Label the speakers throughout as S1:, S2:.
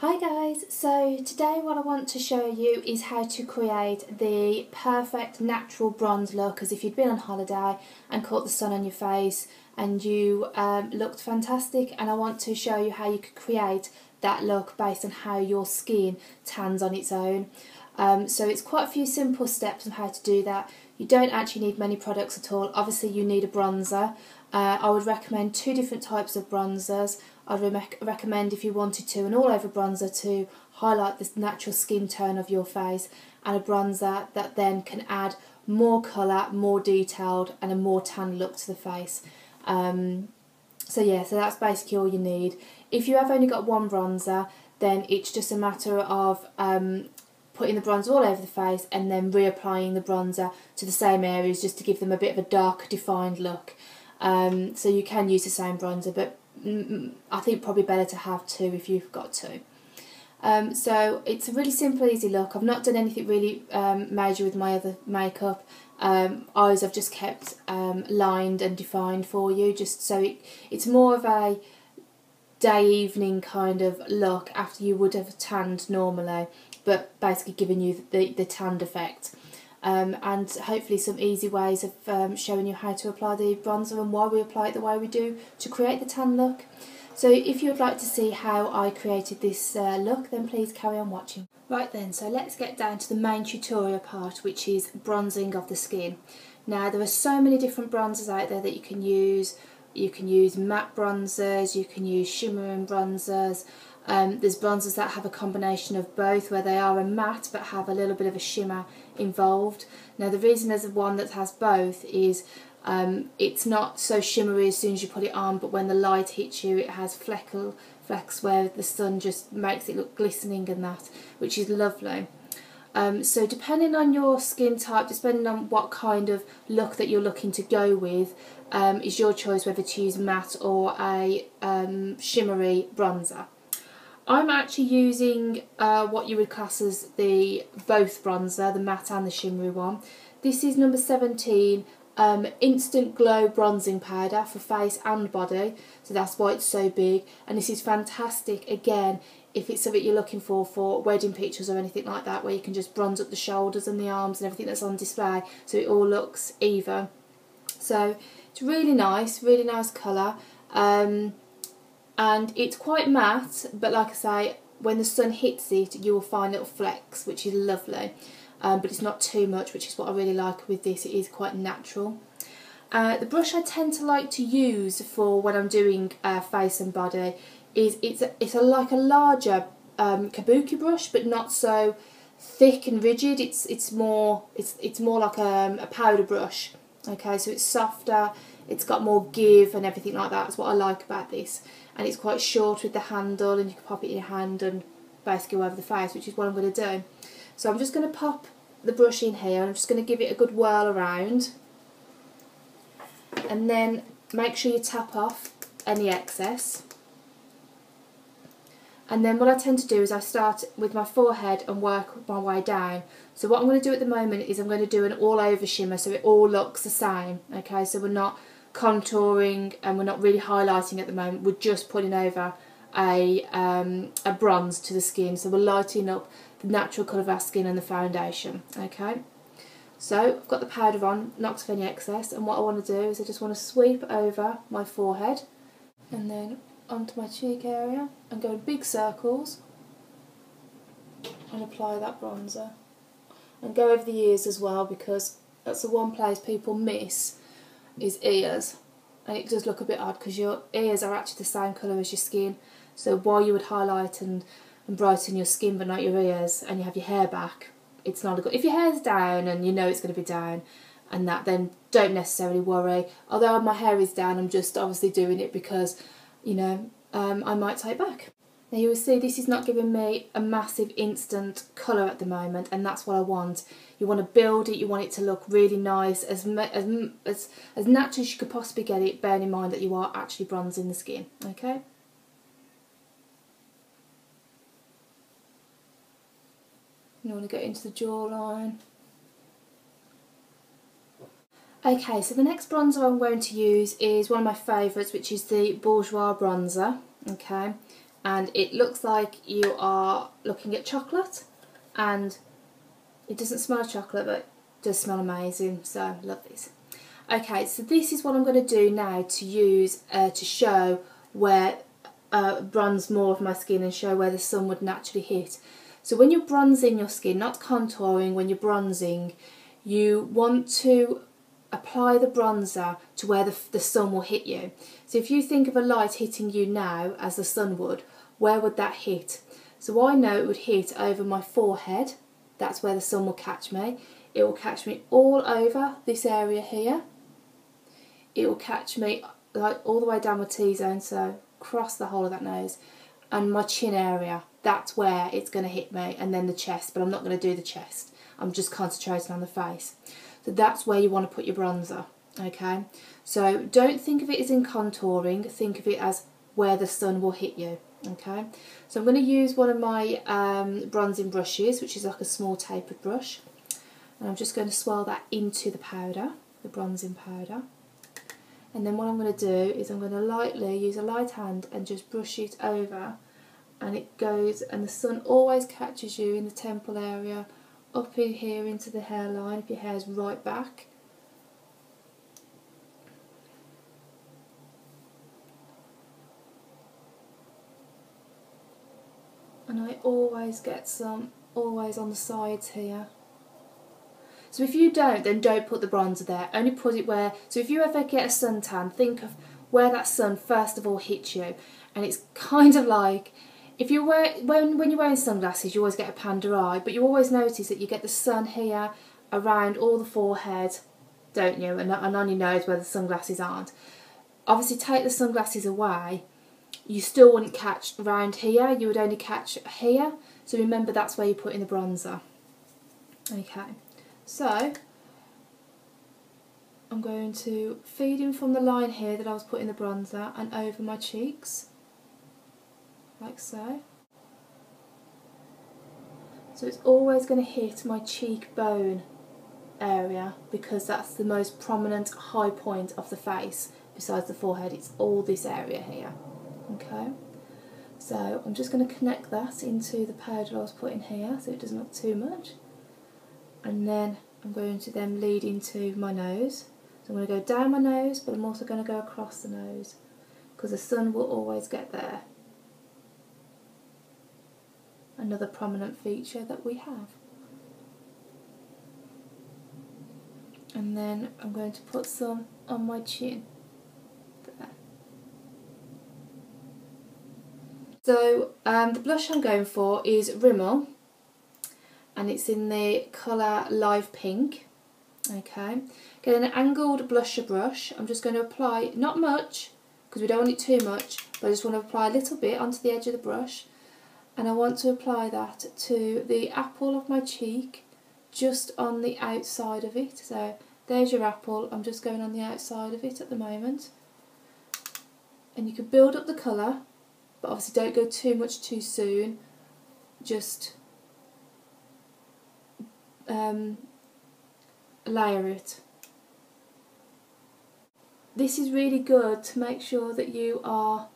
S1: Hi guys, so today what I want to show you is how to create the perfect natural bronze look, as if you'd been on holiday and caught the sun on your face and you looked fantastic, and I want to show you how you could create that look based on how your skin tans on its own. So it's quite a few simple steps on how to do that. You don't actually need many products at all. Obviously you need a bronzer. I would recommend two different types of bronzers. I'd recommend, if you wanted to, an all-over bronzer to highlight the natural skin tone of your face, and a bronzer that then can add more colour, more detailed and a more tan look to the face. So that's basically all you need. If you have only got one bronzer, then it's just a matter of putting the bronzer all over the face and then reapplying the bronzer to the same areas just to give them a bit of a dark, defined look. So you can use the same bronzer, but I think probably better to have two if you've got two. So it's a really simple, easy look. I've not done anything really major with my other makeup. Eyes I've just kept lined and defined for you, just so it's more of a day-evening kind of look after you would have tanned normally, but basically giving you the tanned effect. And hopefully some easy ways of showing you how to apply the bronzer and why we apply it the way we do to create the tan look. So if you would like to see how I created this look, then please carry on watching. Right then, so let's get down to the main tutorial part, which is bronzing of the skin. Now there are so many different bronzers out there that you can use. You can use matte bronzers, you can use shimmering bronzers. There's bronzers that have a combination of both, where they are a matte but have a little bit of a shimmer involved. Now the reason there's one that has both is it's not so shimmery as soon as you put it on, but when the light hits you it has flecks where the sun just makes it look glistening and that, which is lovely. So depending on your skin type, depending on what kind of look that you're looking to go with, is your choice whether to use matte or a shimmery bronzer. I'm actually using what you would class as the both bronzer, the matte and the shimmery one. This is number 17 Instant Glow Bronzing Powder for face and body, so that's why it's so big, and this is fantastic again if it's something you're looking for wedding pictures or anything like that, where you can just bronze up the shoulders and the arms and everything that's on display so it all looks even. So it's really nice colour. And it's quite matte, but like I say, when the sun hits it you will find little flecks, which is lovely, but it's not too much, which is what I really like with this. It is quite natural. The brush I tend to like to use for when I'm doing face and body is like a larger kabuki brush, but not so thick and rigid. It's more like a powder brush. Okay, so it's softer, it's got more give and everything like that. That's what I like about this. And it's quite short with the handle, and you can pop it in your hand and basically go over the face, which is what I'm going to do. So I'm just going to pop the brush in here and I'm just going to give it a good whirl around, and then make sure you tap off any excess. And then what I tend to do is I start with my forehead and work my way down. So what I'm going to do at the moment is I'm going to do an all over shimmer so it all looks the same. Okay, so we're not contouring and we're not really highlighting at the moment, we're just putting over a bronze to the skin, so we're lighting up the natural colour of our skin and the foundation. Okay, so I've got the powder on, knocked off any excess, and what I want to do is I just want to sweep over my forehead and then onto my cheek area and go in big circles and apply that bronzer, and go over the ears as well, because that's the one place people miss is ears, and it does look a bit odd because your ears are actually the same colour as your skin. So while you would highlight and brighten your skin but not your ears, and you have your hair back, it's not a good. If your hair's down and you know it's going to be down and that, then don't necessarily worry. Although my hair is down, I'm just obviously doing it because, you know, I might take back. Now you will see this is not giving me a massive instant colour at the moment, and that's what I want. You want to build it, you want it to look really nice, as natural as you could possibly get it, bearing in mind that you are actually bronzing the skin. Okay? You want to get into the jawline. Okay, so the next bronzer I'm going to use is one of my favourites, which is the Bourjois Bronzer. Okay, and it looks like you are looking at chocolate, and it doesn't smell chocolate but it does smell amazing, so I love this. Okay, so this is what I'm going to do now to use to show where bronze more of my skin and show where the sun would naturally hit. So when you're bronzing your skin, not contouring, when you're bronzing, you want to apply the bronzer to where the sun will hit you. So if you think of a light hitting you now as the sun would, where would that hit? So I know it would hit over my forehead. That's where the sun will catch me. It will catch me all over this area here. It will catch me like all the way down my T-zone, so across the whole of that nose, and my chin area. That's where it's going to hit me, and then the chest, but I'm not going to do the chest. I'm just concentrating on the face. So that's where you want to put your bronzer, okay? So don't think of it as in contouring, think of it as where the sun will hit you, okay? So I'm going to use one of my bronzing brushes, which is like a small tapered brush, and I'm just going to swirl that into the powder, the bronzing powder. And then what I'm going to do is I'm going to lightly use a light hand and just brush it over, and it goes, and the sun always catches you in the temple area, up in here into the hairline if your hair's right back. And I always get some, always on the sides here. So if you don't, then don't put the bronzer there, only put it where, so if you ever get a suntan, think of where that sun first of all hits you. And it's kind of like, if you wear, when you're wearing sunglasses, you always get a panda eye, but you always notice that you get the sun here around all the forehead, don't you, and on your nose where the sunglasses aren't. Obviously take the sunglasses away, you still wouldn't catch around here, you would only catch here, so remember that's where you put in the bronzer. Okay. So, I'm going to feed in from the line here that I was putting the bronzer and over my cheeks, like so. So it's always going to hit my cheekbone area because that's the most prominent high point of the face besides the forehead. It's all this area here, okay? So I'm just going to connect that into the powder I was putting here so it doesn't look too much. And then I'm going to then lead into my nose. So I'm going to go down my nose, but I'm also going to go across the nose because the sun will always get there. Another prominent feature that we have. And then I'm going to put some on my chin. There. So the blush I'm going for is Rimmel, and it's in the colour Live Pink. Okay, get an angled blusher brush. I'm just going to apply, not much, because we don't want it too much, but I just want to apply a little bit onto the edge of the brush, and I want to apply that to the apple of my cheek, just on the outside of it. So there's your apple, I'm just going on the outside of it at the moment. And you can build up the colour, but obviously don't go too much too soon, just layer it. This is really good to make sure that you are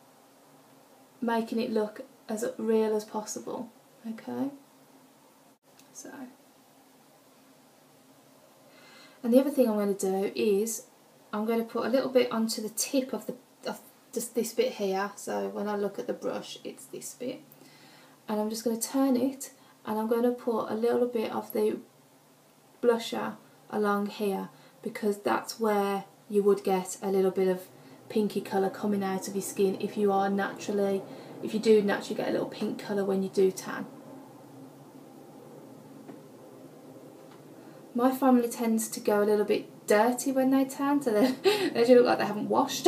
S1: making it look as real as possible, okay? So, and the other thing I'm going to do is I'm going to put a little bit onto the tip of just this bit here, so when I look at the brush it's this bit, and I'm just going to turn it and I'm going to put a little bit of the blusher along here because that's where you would get a little bit of pinky colour coming out of your skin if you do naturally get a little pink colour when you do tan. My family tends to go a little bit dirty when they tan, so they do look like they haven't washed.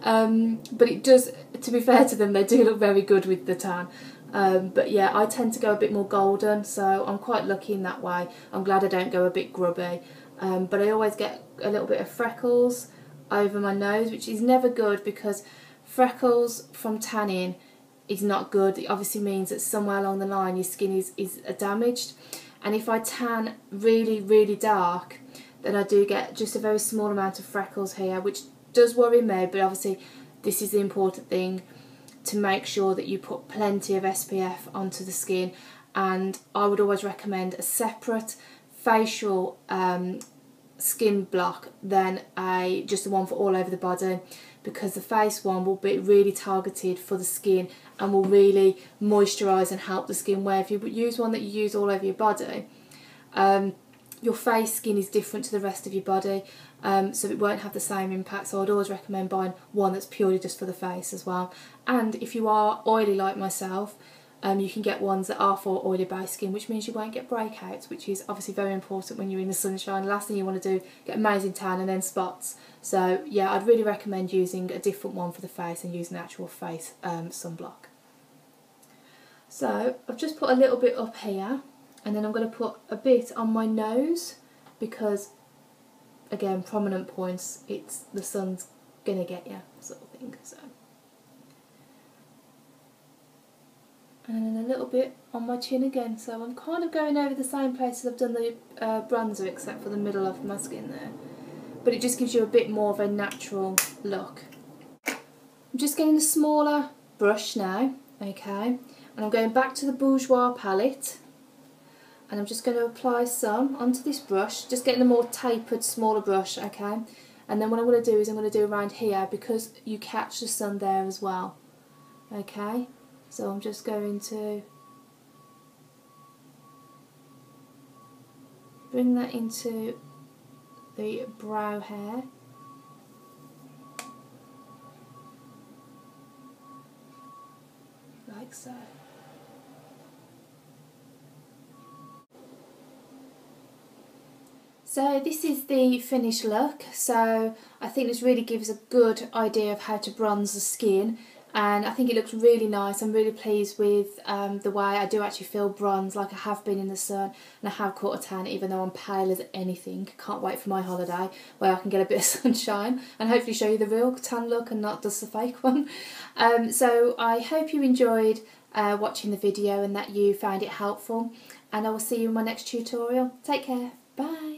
S1: But it does, to be fair to them, they do look very good with the tan. But yeah, I tend to go a bit more golden, so I'm quite lucky in that way. I'm glad I don't go a bit grubby. But I always get a little bit of freckles over my nose, which is never good because freckles from tanning is not good. It obviously means that somewhere along the line your skin is damaged. And if I tan really, really dark, then I do get just a very small amount of freckles here, which does worry me, but obviously this is the important thing. to make sure that you put plenty of SPF onto the skin, and I would always recommend a separate facial skin block than just the one for all over the body, because the face one will be really targeted for the skin and will really moisturise and help the skin, where if you use one that you use all over your body, your face skin is different to the rest of your body, so it won't have the same impact. So I'd always recommend buying one that's purely just for the face as well. And if you are oily like myself, you can get ones that are for oily based skin, which means you won't get breakouts, which is obviously very important when you're in the sunshine. The last thing you want to do, get amazing tan and then spots. So yeah, I'd really recommend using a different one for the face and using the actual face sunblock. So I've just put a little bit up here, and then I'm going to put a bit on my nose, because again, prominent points, it's the sun's gonna get you, sort of thing. So, and then a little bit on my chin again. So I'm kind of going over the same places I've done the bronzer, except for the middle of my skin there. But it just gives you a bit more of a natural look. I'm just getting a smaller brush now, okay, and I'm going back to the Bourjois palette. And I'm just going to apply some onto this brush, just getting a more tapered, smaller brush, okay? And then what I'm going to do is I'm going to do around here, because you catch the sun there as well, okay? So I'm just going to bring that into the brow hair. Like so. So this is the finished look. So I think this really gives a good idea of how to bronze the skin, and I think it looks really nice. I'm really pleased with the way I do actually feel bronze, like I have been in the sun, and I have caught a tan even though I'm pale as anything. Can't wait for my holiday where I can get a bit of sunshine and hopefully show you the real tan look and not just the fake one. So I hope you enjoyed watching the video and that you found it helpful, and I will see you in my next tutorial. Take care, bye.